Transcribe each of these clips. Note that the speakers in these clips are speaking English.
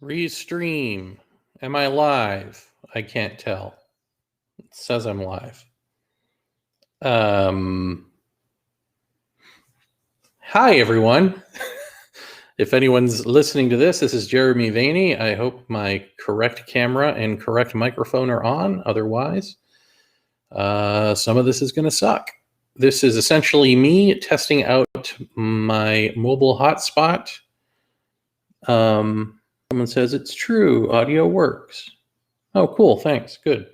Restream. Am I live? I can't tell. It says I'm live. Hi, everyone. If anyone's listening to this is Jeremy Vaney. I hope my correct camera and correct microphone are on. Otherwise, some of this is going to suck. This is essentially me testing out my mobile hotspot. Someone says it's true. Audio works. Oh, cool. Thanks. Good.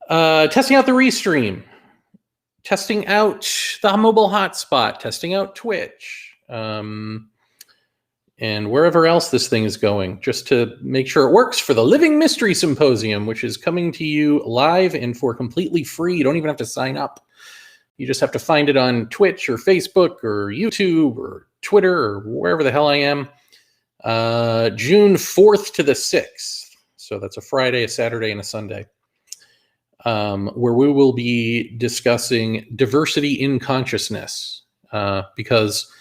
Testing out the Restream. Testing out the mobile hotspot. Testing out Twitch. And wherever else this thing is going, just to make sure it works for the Living Mystery Symposium, which is coming to you live and for completely free. You don't even have to sign up. You just have to find it on Twitch or Facebook or YouTube or Twitter or wherever the hell I am. June 4th to the 6th. So that's a Friday, a Saturday, and a Sunday. Where we will be discussing diversity in consciousness. Because,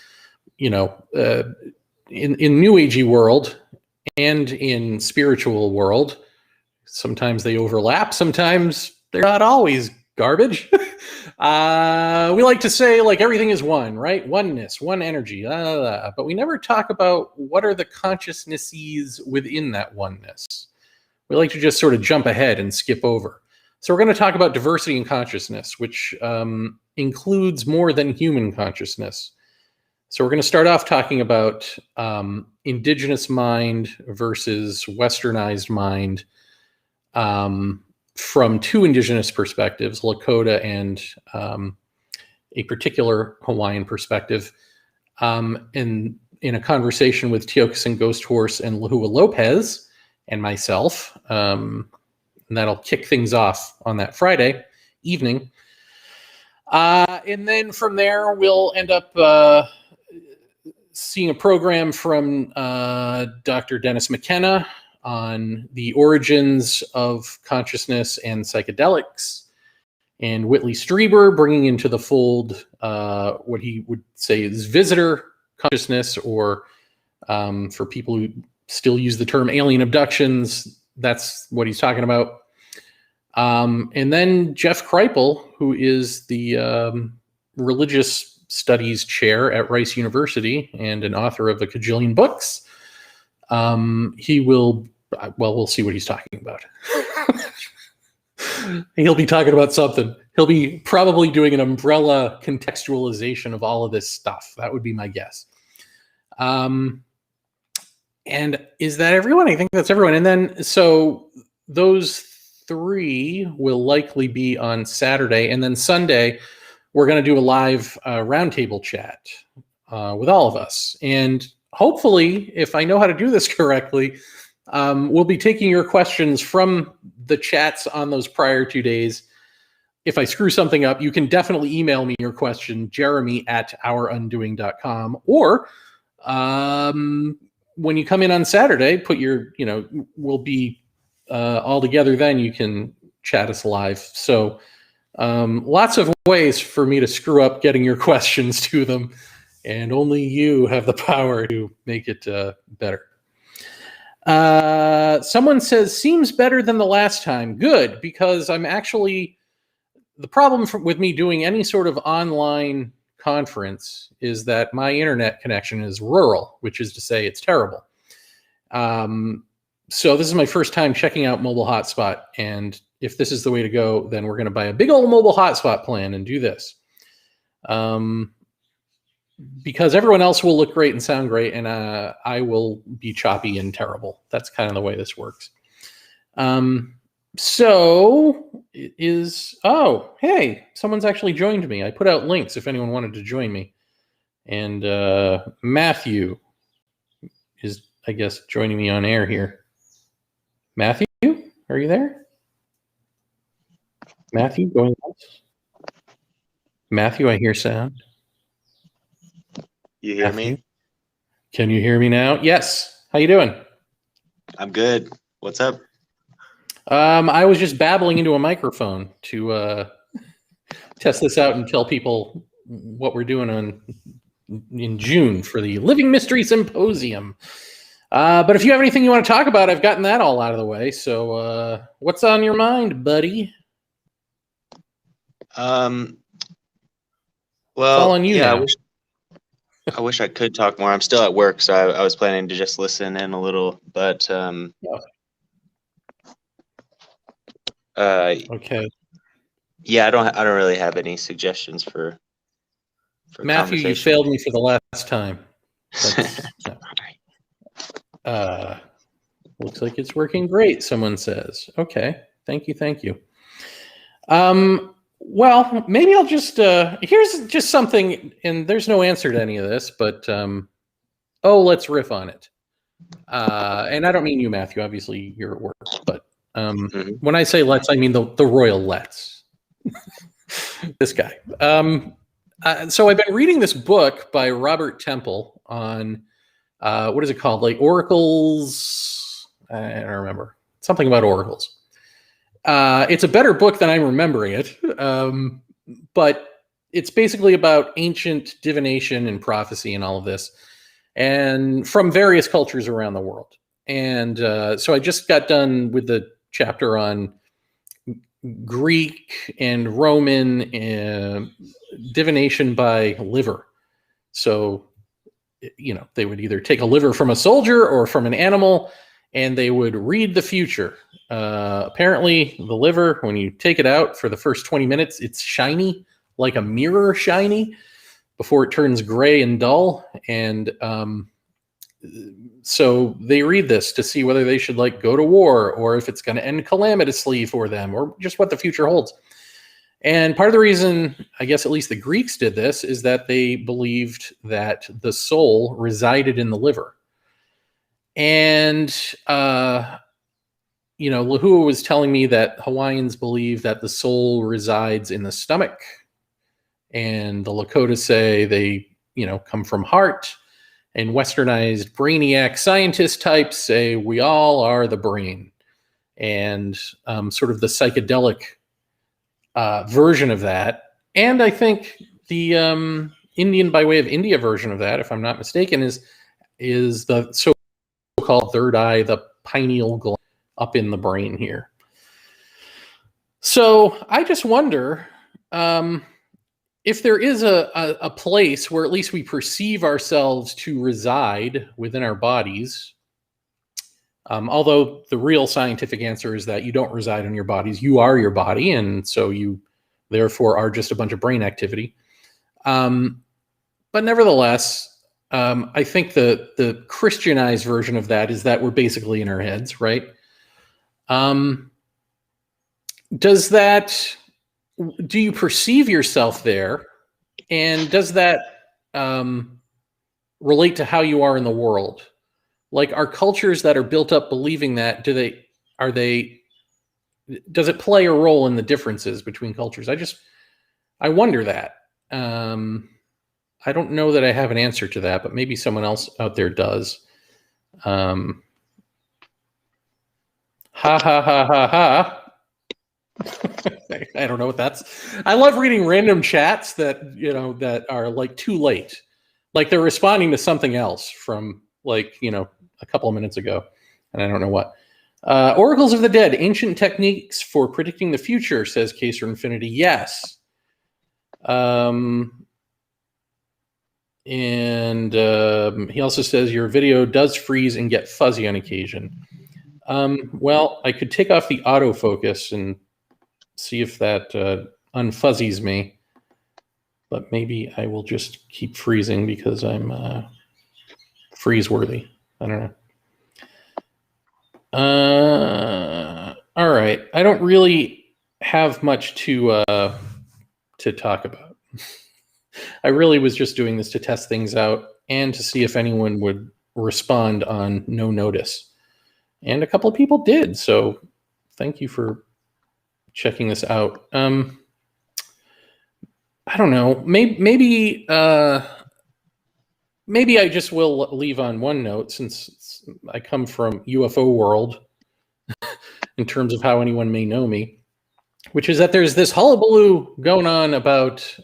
you know, in New Agey world and in spiritual world, sometimes they overlap, sometimes they're not always garbage. We like to say like everything is one, right? Oneness, one energy, but we never talk about what are the consciousnesses within that oneness. We like to just sort of jump ahead and skip over. So we're going to talk about diversity in consciousness, which includes more than human consciousness. So we're going to start off talking about indigenous mind versus westernized mind from two indigenous perspectives, Lakota and a particular Hawaiian perspective. In a conversation with Tiokasin Ghost Horse and Lahua Lopez and myself, and that'll kick things off on that Friday evening. And then from there, we'll end up seeing a program from Dr. Dennis McKenna on the origins of consciousness and psychedelics, and Whitley Strieber bringing into the fold what he would say is visitor consciousness, or for people who still use the term alien abductions, that's what he's talking about. And then Jeff Kripal, who is the religious studies chair at Rice University and an author of a cajillion books. He will, well, we'll see what he's talking about. He'll be talking about something. He'll be probably doing an umbrella contextualization of all of this stuff. That would be my guess. And is that everyone? I think that's everyone. And then, so those three will likely be on Saturday. And then Sunday, we're going to do a live roundtable chat with all of us. And hopefully, if I know how to do this correctly, we'll be taking your questions from the chats on those prior 2 days. If I screw something up, you can definitely email me your question, jeremy@ourundoing.com. Or when you come in on Saturday, put your, we'll be all together then. You can chat us live. So lots of ways for me to screw up getting your questions to them. And only you have the power to make it better. Someone says, seems better than the last time. Good, because I'm actually, the problem with me doing any sort of online conference is that my internet connection is rural, which is to say it's terrible. So this is my first time checking out mobile hotspot. And if this is the way to go, then we're going to buy a big old mobile hotspot plan and do this. Because everyone else will look great and sound great, and I will be choppy and terrible. That's kind of the way this works. So it is, oh, hey, someone's actually joined me. I put out links if anyone wanted to join me. And Matthew is, I guess, joining me on air here. Matthew, are you there? Matthew, going once? Matthew, I hear sound. You hear Matthew? me? Can you hear me now? Yes. How you doing? I'm good. What's up? I was just babbling into a microphone to test this out and tell people what we're doing in June for the Living Mystery Symposium. But if you have anything you want to talk about, I've gotten that all out of the way. So what's on your mind, buddy? Well, It's all on you yeah, now. I wish I could talk more. I'm still at work, so I was planning to just listen in a little, but Okay. yeah, I don't really have any suggestions for Matthew, you conversation. failed me for the last time. Looks like it's working great, someone says. Okay. Thank you. Well, maybe I'll just here's just something, and there's no answer to any of this, but let's riff on it. And I don't mean you, Matthew. Obviously, you're at work, but when I say let's, I mean the royal let's. This guy. So I've been reading this book by Robert Temple on what is it called? Like oracles. I don't remember. Something about oracles. It's a better book than I'm remembering it. But it's basically about ancient divination and prophecy and all of this, and from various cultures around the world. And so I just got done with the chapter on Greek and Roman divination by liver. So, they would either take a liver from a soldier or from an animal, and they would read the future. Apparently, the liver, when you take it out for the first 20 minutes, it's shiny, like a mirror shiny, before it turns gray and dull. And so they read this to see whether they should go to war, or if it's going to end calamitously for them, or just what the future holds. And part of the reason, I guess at least the Greeks did this, is that they believed that the soul resided in the liver. And, Lahua was telling me that Hawaiians believe that the soul resides in the stomach. And the Lakota say they, come from heart. And westernized brainiac scientist types say we all are the brain. And sort of the psychedelic version of that. And I think the Indian by way of India version of that, if I'm not mistaken, is the so-called third eye, the pineal gland up in the brain here. So I just wonder if there is a place where at least we perceive ourselves to reside within our bodies. Although the real scientific answer is that you don't reside in your bodies. You are your body, and so you therefore are just a bunch of brain activity. But nevertheless, I think the Christianized version of that is that we're basically in our heads, right? Do you perceive yourself there? And does that relate to how you are in the world? Like, are cultures that are built up believing that, does it play a role in the differences between cultures? I wonder that. I don't know that I have an answer to that, but maybe someone else out there does. Ha ha ha ha ha. I don't know what that's. I love reading random chats that are too late. Like they're responding to something else from a couple of minutes ago, and I don't know what. Oracles of the Dead, ancient techniques for predicting the future, says Caser Infinity. Yes. And he also says your video does freeze and get fuzzy on occasion. Well, I could take off the autofocus and see if that unfuzzies me, but maybe I will just keep freezing because I'm freeze worthy. I don't know. All right. I don't really have much to talk about. I really was just doing this to test things out and to see if anyone would respond on no notice. And a couple of people did. So thank you for checking this out. I don't know. Maybe I just will leave on one note, since I come from UFO world in terms of how anyone may know me, which is that there's this hullabaloo going on about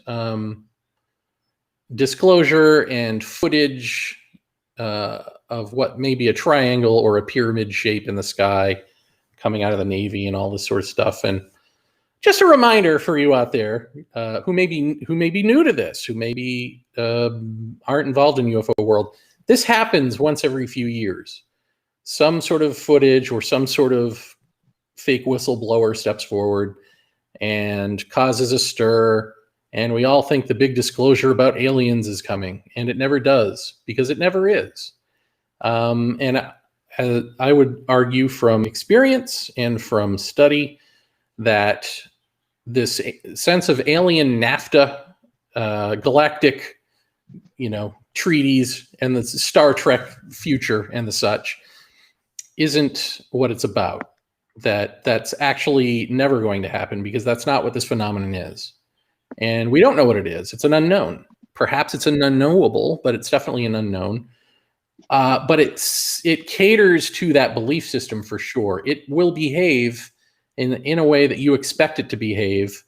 disclosure and footage of what may be a triangle or a pyramid shape in the sky coming out of the Navy and all this sort of stuff. And just a reminder for you out there who may be new to this, who maybe aren't involved in UFO world. This happens once every few years. Some sort of footage or some sort of fake whistleblower steps forward and causes a stir, and we all think the big disclosure about aliens is coming, and it never does, because it never is. And I would argue from experience and from study that this sense of alien NAFTA, galactic, treaties, and the Star Trek future and the such isn't what it's about. That's actually never going to happen, because that's not what this phenomenon is. And we don't know what it is. It's an unknown. Perhaps it's an unknowable, but it's definitely an unknown. But it caters to that belief system for sure. It will behave in a way that you expect it to behave,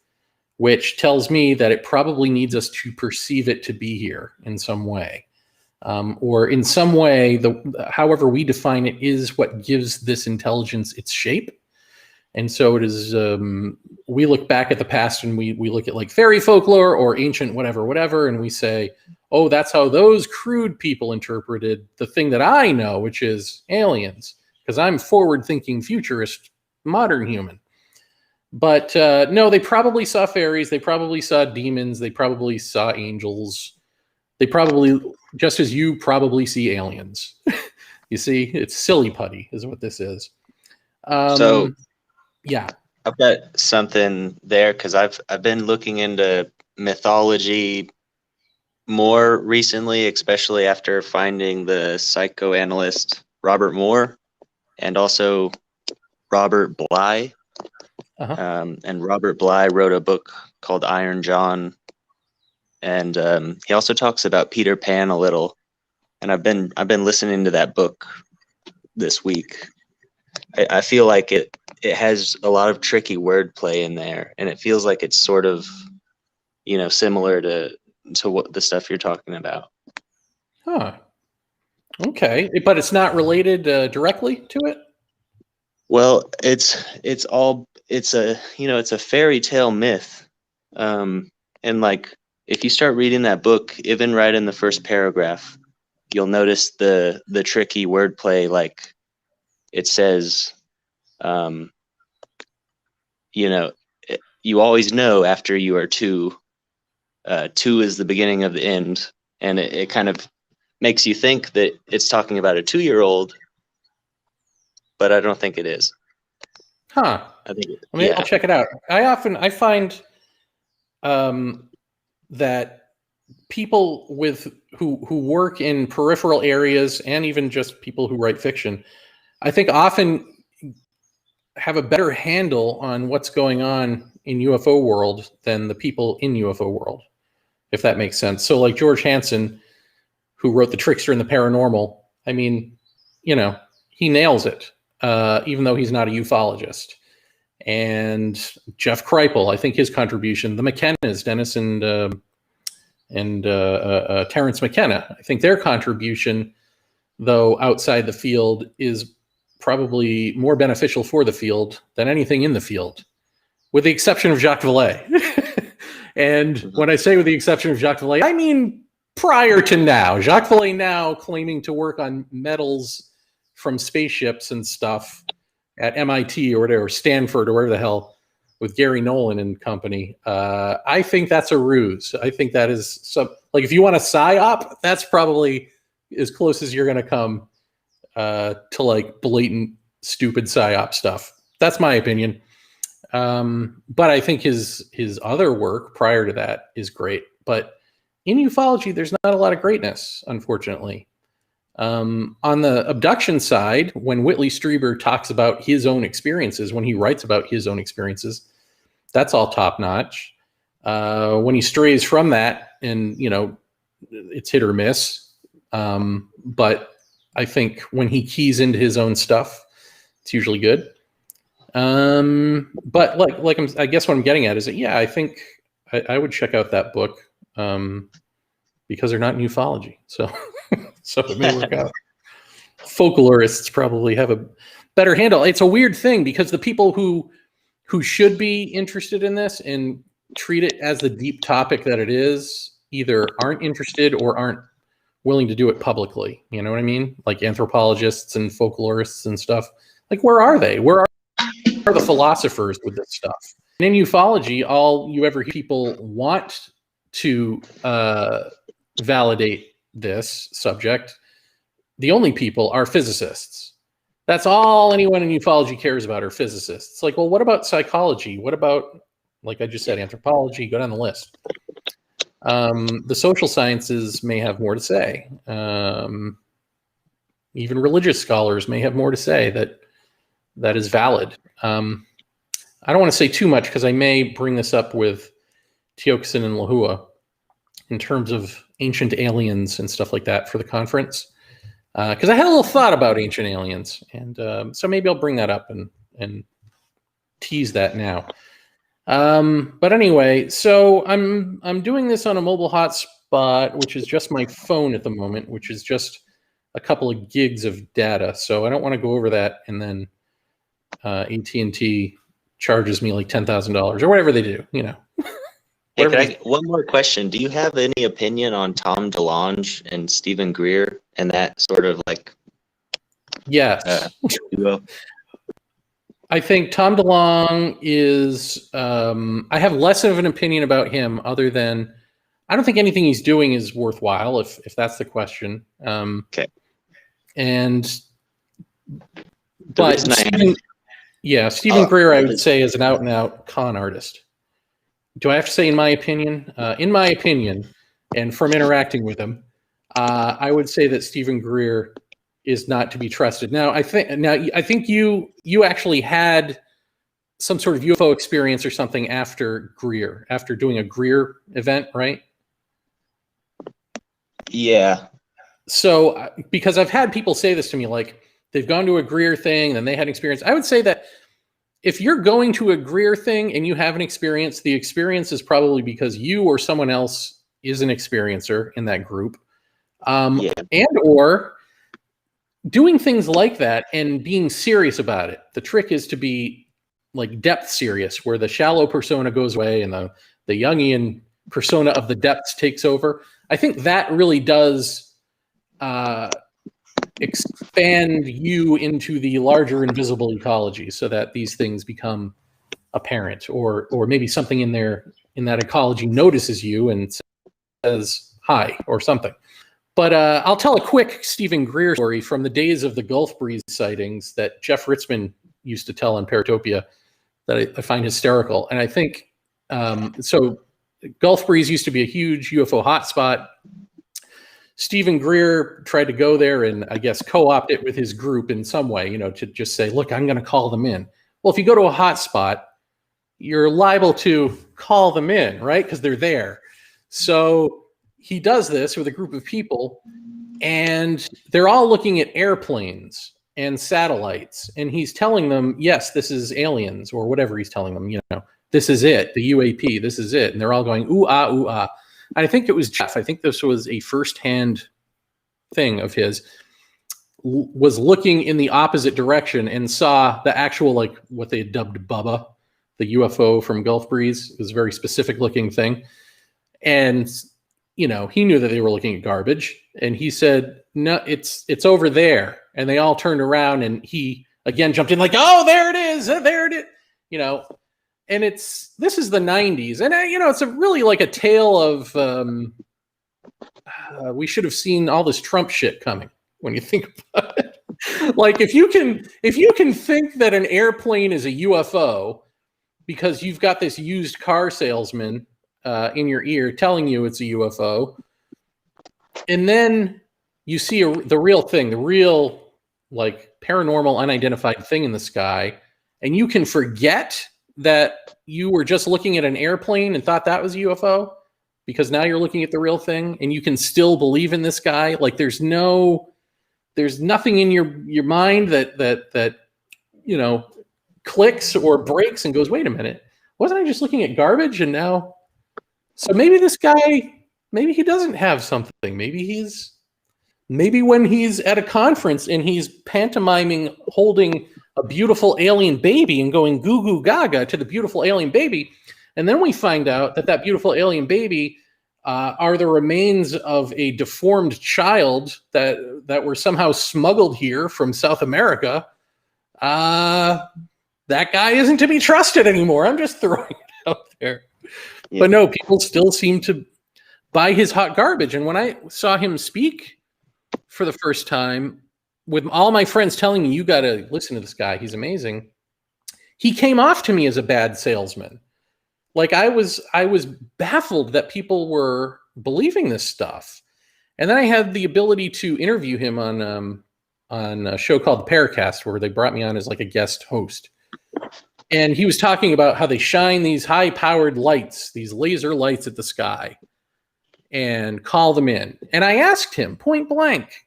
which tells me that it probably needs us to perceive it to be here in some way. Or in some way, however we define it is what gives this intelligence its shape. And so it is, we look back at the past and we look at like fairy folklore or ancient whatever, and we say, oh, that's how those crude people interpreted the thing that I know, which is aliens, because I'm forward-thinking futurist modern human. But no, they probably saw fairies, they probably saw demons, they probably saw angels. They probably, just as you probably see aliens. You see, it's silly putty is what this is. So yeah, I've got something there, because I've been looking into mythology more recently, especially after finding the psychoanalyst Robert Moore and also Robert Bly. And Robert Bly wrote a book called Iron John, and he also talks about Peter Pan a little. And I've been listening to that book this week. I feel like it has a lot of tricky wordplay in there, and it feels like it's sort of, similar to what the stuff you're talking about. Huh. Okay, but it's not related directly to it. Well, it's a fairy tale myth, and like if you start reading that book, even right in the first paragraph, you'll notice the tricky wordplay. Like it says, you always know after you are two. Two is the beginning of the end, and it kind of makes you think that it's talking about a 2-year-old, but I don't think it is. Huh. I'll check it out. I find that people who work in peripheral areas, and even just people who write fiction, I think often have a better handle on what's going on in UFO world than the people in UFO world, if that makes sense. So like George Hansen, who wrote The Trickster and the Paranormal, I mean, he nails it, even though he's not a ufologist. And Jeff Kripal, I think his contribution, the McKennas, Dennis and Terrence McKenna, I think their contribution, though outside the field, is probably more beneficial for the field than anything in the field, with the exception of Jacques Vallée. And when I say with the exception of Jacques Vallée, I mean prior to now. Jacques Vallée now claiming to work on metals from spaceships and stuff at MIT or whatever, Stanford or wherever the hell, with Gary Nolan and company. I think that's a ruse. I think that is like, if you want a psyop, that's probably as close as you're going to come to like blatant, stupid psyop stuff. That's my opinion. But I think his other work prior to that is great. But in ufology, there's not a lot of greatness, unfortunately. On the abduction side, when Whitley Strieber talks about his own experiences, when he writes about his own experiences, that's all top notch. When he strays from that, and it's hit or miss. But I think when he keys into his own stuff, it's usually good. But I guess what I'm getting at is that, yeah, I think I would check out that book because they're not in ufology. So So it may work out. Folklorists probably have a better handle. It's a weird thing because the people who should be interested in this and treat it as the deep topic that it is either aren't interested or aren't willing to do it publicly. You know what I mean? Like anthropologists and folklorists and stuff. Like, where are they? Where are the philosophers with this stuff? And in ufology, all you ever hear people want to validate this subject, the only people are physicists. That's all anyone in ufology cares about are physicists. Like, well, what about psychology? What about, like I just said, anthropology? Go down the list. The social sciences may have more to say. Even religious scholars may have more to say that is valid. I don't want to say too much because I may bring this up with Teokson and Lahua in terms of ancient aliens and stuff like that for the conference. Because I had a little thought about ancient aliens, and so maybe I'll bring that up and tease that now. But anyway, so I'm doing this on a mobile hotspot, which is just my phone at the moment, which is just a couple of gigs of data. So I don't want to go over that, and then AT&T charges me like $10,000 or whatever they do, you know. Hey, one more question. Do you have any opinion on Tom DeLonge and Stephen Greer and that sort of like duo? I think Tom DeLonge is, I have less of an opinion about him other than I don't think anything he's doing is worthwhile, if that's the question. Okay. But Stephen Greer, I would say, is an out-and-out con artist. Do I have to say in my opinion? In my opinion, and from interacting with him, I would say that Stephen Greer is not to be trusted. Now, I think you actually had some sort of UFO experience or something after Greer, after doing a Greer event, right? Yeah. So, because I've had people say this to me, like they've gone to a Greer thing and they had an experience. I would say that if you're going to a Greer thing and you have an experience, the experience is probably because you or someone else is an experiencer in that group. And or doing things like that and being serious about it. The trick is to be like depth serious, where the shallow persona goes away and the Jungian persona of the depths takes over. I think that really does expand you into the larger invisible ecology so that these things become apparent, or maybe something in that ecology notices you and says hi or something. But I'll tell a quick Stephen Greer story from the days of the Gulf Breeze sightings that Jeff Ritzman used to tell on Paratopia that I find hysterical. And I think, so Gulf Breeze used to be a huge UFO hotspot. Stephen Greer tried to go there and I guess co-opt it with his group in some way, to just say, look, I'm going to call them in. Well, if you go to a hotspot, you're liable to call them in, right? Because they're there. So he does this with a group of people and they're all looking at airplanes and satellites. And he's telling them, yes, this is aliens or whatever he's telling them, this is it, the UAP, this is it. And they're all going, ooh, ah, ooh, ah. I think it was Jeff. I think this was a firsthand thing of his, was looking in the opposite direction and saw the actual, like what they had dubbed Bubba, the UFO from Gulf Breeze. It was a very specific looking thing. And, he knew that they were looking at garbage. And he said, no, it's over there. And they all turned around and he again jumped in like, oh, there it is. There it is. And this is the 90s. And, it's a really like a tale of, we should have seen all this Trump shit coming when you think about it. Like if you can think that an airplane is a UFO because you've got this used car salesman in your ear telling you it's a UFO, and then you see the real thing, the real like paranormal unidentified thing in the sky, and you can forget that you were just looking at an airplane and thought that was a UFO because now you're looking at the real thing and you can still believe in this guy. Like there's nothing in your mind that clicks or breaks and goes, wait a minute, wasn't I just looking at garbage? And now, so maybe this guy, maybe he doesn't have something. Maybe maybe when he's at a conference and he's pantomiming holding a beautiful alien baby and going goo goo gaga to the beautiful alien baby, and then we find out that that beautiful alien baby are the remains of a deformed child that were somehow smuggled here from South America. That guy isn't to be trusted anymore. I'm just throwing it out there. Yeah. But no, people still seem to buy his hot garbage. And when I saw him speak for the first time, with all my friends telling me, you got to listen to this guy, he's amazing, he came off to me as a bad salesman. Like I was baffled that people were believing this stuff. And then I had the ability to interview him on a show called The Paracast, where they brought me on as like a guest host. And he was talking about how they shine these high-powered lights, these laser lights at the sky, and call them in. And I asked him point blank,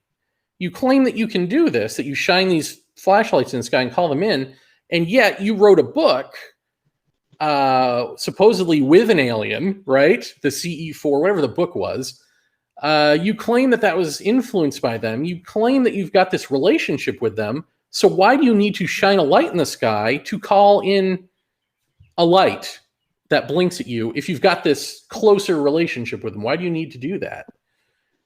you claim that you can do this, that you shine these flashlights in the sky and call them in, and yet you wrote a book supposedly with an alien, right? The CE4, whatever the book was. You claim that that was influenced by them. You claim that you've got this relationship with them. So why do you need to shine a light in the sky to call in a light that blinks at you if you've got this closer relationship with them? Why do you need to do that?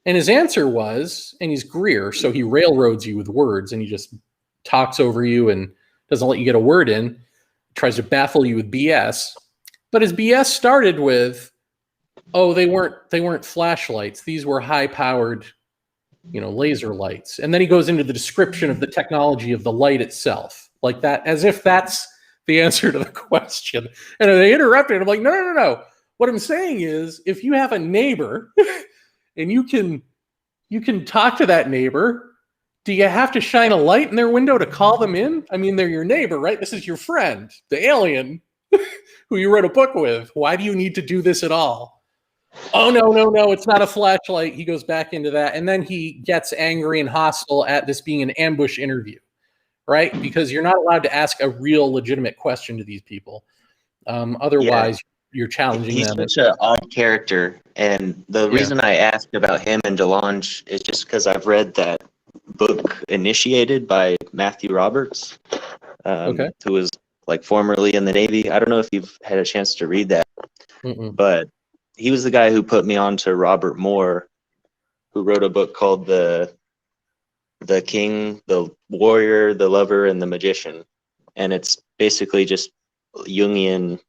And his answer was, and he's Greer, so he railroads you with words, and he just talks over you and doesn't let you get a word in, tries to baffle you with BS. But his BS started with, oh, they weren't flashlights. These were high-powered, laser lights. And then he goes into the description of the technology of the light itself, like that, as if that's the answer to the question. And they interrupted. I'm like, no. What I'm saying is, if you have a neighbor and you can talk to that neighbor, do you have to shine a light in their window to call them in? I mean, they're your neighbor, right? This is your friend, the alien who you wrote a book with. Why do you need to do this at all? Oh, no, it's not a flashlight. He goes back into that. And then he gets angry and hostile at this being an ambush interview, right? Because you're not allowed to ask a real legitimate question to these people. Otherwise, you're challenging them. He's such an odd character. And the reason I asked about him and DeLonge is just because I've read that book Initiated by Matthew Roberts, who was like formerly in the Navy. I don't know if you've had a chance to read that, but he was the guy who put me on to Robert Moore, who wrote a book called The King, the Warrior, the Lover, and the Magician. And it's basically just Jungian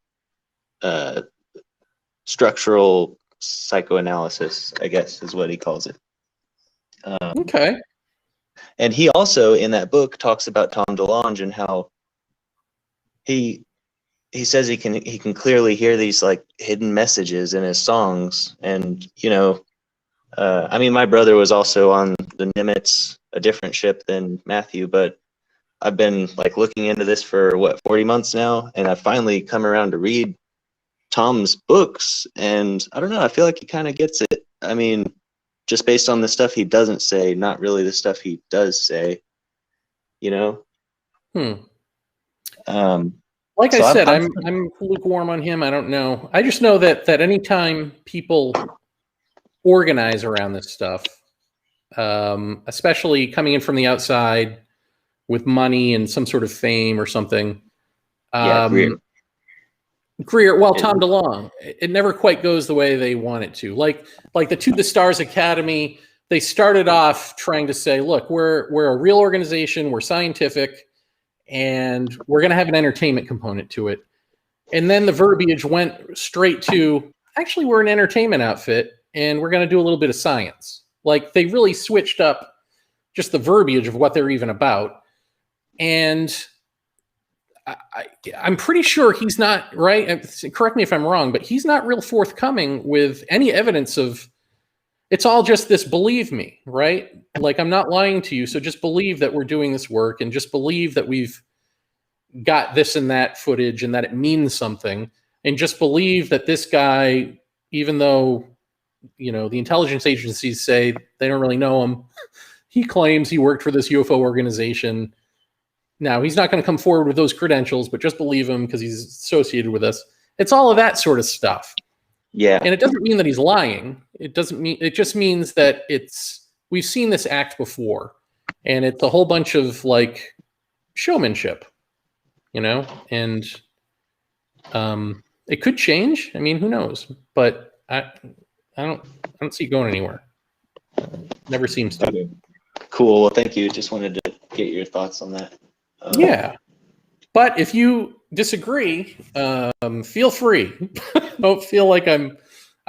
structural psychoanalysis, I guess is what he calls it. Okay. And he also, in that book, talks about Tom DeLonge and how he says he can clearly hear these like hidden messages in his songs. And, I mean, my brother was also on the Nimitz, a different ship than Matthew, but I've been like looking into this for 40 months now. And I finally come around to read Tom's books. And I don't know, I feel like he kind of gets it. I mean, just based on the stuff he doesn't say, not really the stuff he does say, Like I said, I'm lukewarm on him. I don't know. I just know that anytime people organize around this stuff, especially coming in from the outside with money and some sort of fame or something, Greer, Tom DeLonge, it never quite goes the way they want it to. Like the To the Stars Academy, they started off trying to say, look, we're a real organization, we're scientific, and we're going to have an entertainment component to it. And then the verbiage went straight to, actually, we're an entertainment outfit, and we're going to do a little bit of science. Like, they really switched up just the verbiage of what they're even about. And I'm pretty sure he's not, right? Correct me if I'm wrong, but he's not real forthcoming with any evidence of, it's all just this, believe me, right? Like, I'm not lying to you, so just believe that we're doing this work, and just believe that we've got this and that footage and that it means something, and just believe that this guy, even though, the intelligence agencies say they don't really know him, he claims he worked for this UFO organization. Now, he's not going to come forward with those credentials, but just believe him because he's associated with us. It's all of that sort of stuff. Yeah. And it doesn't mean that he's lying. It just means that it's we've seen this act before, and it's a whole bunch of like showmanship, you know, and it could change. I mean, who knows? But I don't see it going anywhere. Never seems to. Okay. Cool. Well, thank you. Just wanted to get your thoughts on that. Yeah. But if you disagree, feel free. Don't feel like I'm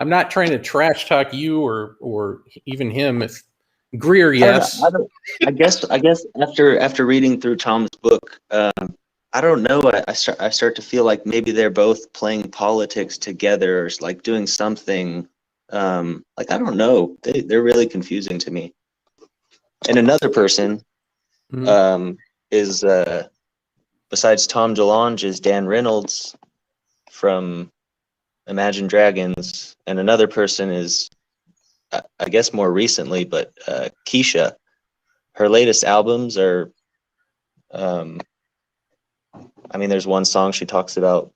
not trying to trash talk you or even him. If Greer, yes. I guess after reading through Tom's book, I don't know. I start to feel like maybe they're both playing politics together, or like doing something. Like I don't know. They're really confusing to me. And another person is besides Tom DeLonge is Dan Reynolds from Imagine Dragons, and another person is, I guess more recently, but Keisha. Her latest albums are, I mean, there's one song she talks about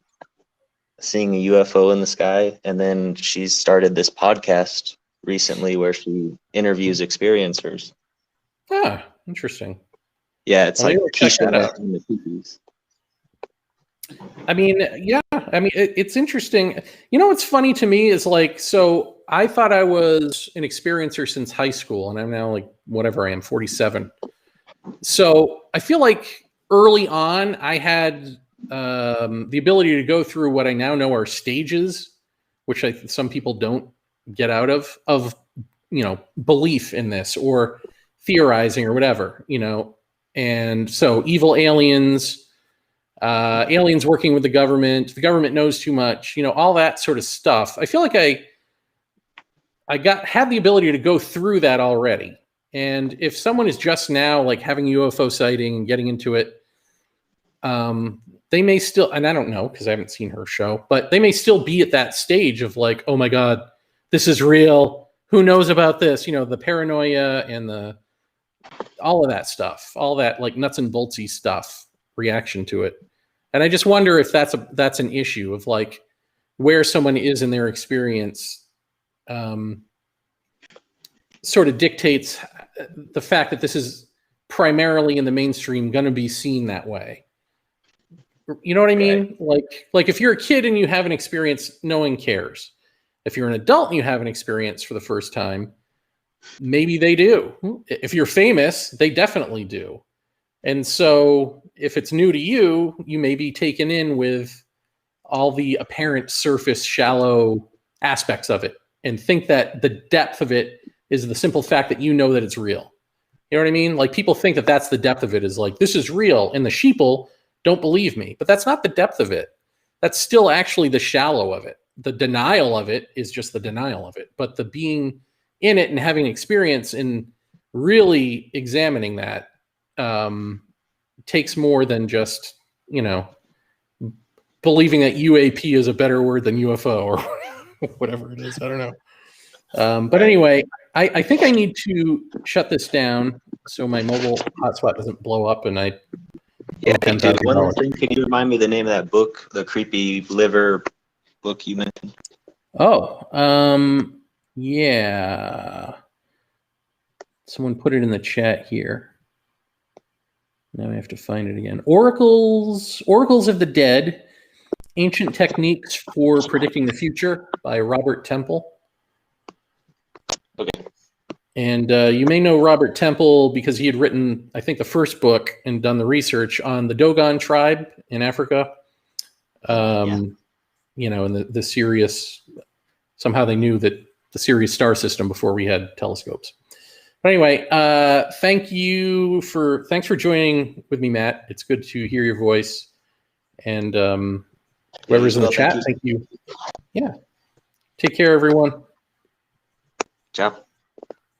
seeing a UFO in the sky, and then she's started this podcast recently where she interviews experiencers. Ah, interesting. Yeah, it's Well, like Keisha and the Kikis. I mean, yeah. I mean, it's interesting. You know, what's funny to me is like, so I thought I was an experiencer since high school, and I'm now like whatever I am, 47. So I feel like early on I had the ability to go through what I now know are stages, which some people don't get out of, you know, belief in this or theorizing or whatever, you know. And so evil aliens, aliens working with the government knows too much, you know, all that sort of stuff. I feel like I had the ability to go through that already. And if someone is just now like having UFO sighting and getting into it, they may still, and I don't know because I haven't seen her show, but they may still be at that stage of like, oh my God, this is real. Who knows about this? You know, the paranoia and all of that stuff, all that like nuts and boltsy stuff, reaction to it. And I just wonder if that's an issue of like where someone is in their experience, sort of dictates the fact that this is primarily in the mainstream going to be seen that way. You know what I mean? Right. Like if you're a kid and you have an experience, no one cares. If you're an adult and you have an experience for the first time, maybe they do. If you're famous, they definitely do. And so if it's new to you, you may be taken in with all the apparent surface, shallow aspects of it and think that the depth of it is the simple fact that you know that it's real. You know what I mean? Like people think that that's the depth of it, is like, this is real. And the sheeple don't believe me. But that's not the depth of it. That's still actually the shallow of it. The denial of it is just the denial of it. But the being in it and having experience and really examining that takes more than just, you know, believing that UAP is a better word than UFO or whatever it is. I don't know. But anyway, I think I need to shut this down so my mobile hotspot doesn't blow up and I. Yeah, dude, one more thing. Can you remind me the name of that book, the creepy liver book you mentioned? Oh, yeah. Someone put it in the chat here. Now I have to find it again. Oracles of the Dead, Ancient Techniques for Predicting the Future by Robert Temple. Okay. And you may know Robert Temple because he had written, I think, the first book and done the research on the Dogon tribe in Africa. You know, and the Sirius, somehow they knew that the Sirius star system before we had telescopes. But anyway, thanks for joining with me, Matt. It's good to hear your voice. And whoever's in the chat, thank you. Yeah. Take care, everyone. Ciao.